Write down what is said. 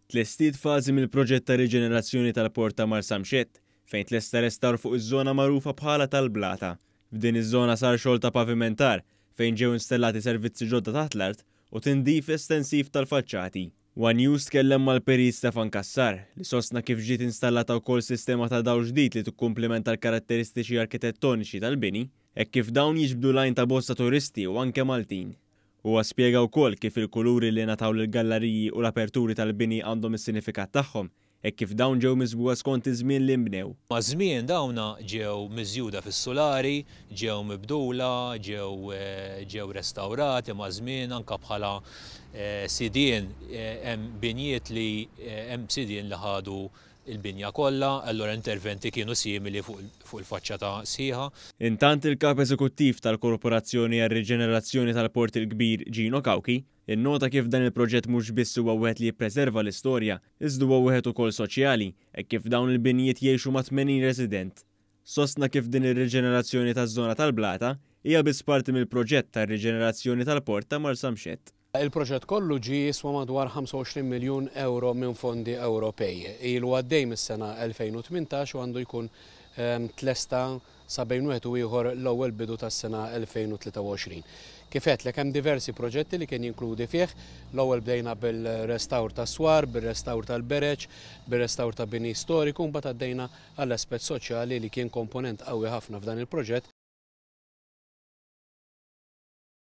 Tlestiet fażi mill-proġett ta' riġenerazzjoni tal-port ta' Marsamxett fejn tlesta restawr fuq iż-żona magħrufa bħala tal-Blata. F'din iż-żona sar xogħol ta' pavimentar fejn ġew installati servizzi ġodda taħt l-art u tindif estensiv tal-faċċati. One News tkellem mal-perit Stefan Kassar li sostna kif ġiet installata wkoll sistema ta' dawl ġdid li tikkumplimenta l-karatteristiċi arkitettoniċi tal-bini hekk kif dawn jiġbdu lajn ta' bosta turisti u anke Maltin. Huwa spjega wkoll kif il-kuluri li nataw lill-galleriji u l-aperturi tal-bini għandhom is-sinifikat tagħhom hekk kif dawn ġew miżbuha skont iż-żmien li nbnew. Ma' żmien dawna ġew miżjuda fis-solari, ġew mibdula, ġew restawrati ma' żmien anke bħala sidien hemm binjiet li hemm sidien li ħadu il-binja kollha, allura interventi kienu simili fuq il-faċċata sħiħa. Intant il-kap eżekuttiv tal-Korporazzjoni għar-Riġenerazzjoni tal-Port il-Kbir Gino Kawki innota kif dan il-proġett mhux biss huwa wieħed li jippreserva l-istorja, iżda huwa wieħed ukoll soċjali hekk kif dawn il-binjiet jgħixu ma' 80 resident. Sostna kif din ir-riġenerazzjoni taż-żona tal-Blata hija biss parti mill-proġett tar-riġenerazzjoni tal-Port ta' Marsamxett. Il-proġett kollu ġie jiswa madwar 25 miljun euro minn fondi Ewropej. Ilu għaddej mis-sena 2018 u għandu jkun tlesta sa bejn wieħed u ieħor l-ewwel bidu tas-sena 2023. Kif għedlek hemm diversi proġetti li kien jinkludi fih, l-ewwel bdejna bil-restawr tas-swar, bir-restawr tal-bereġ, bir-restawr ta' bini storiku, mbagħad għaddejna għall-aspett soċjali li kien komponent qawwi ħafna f'dan il-proġett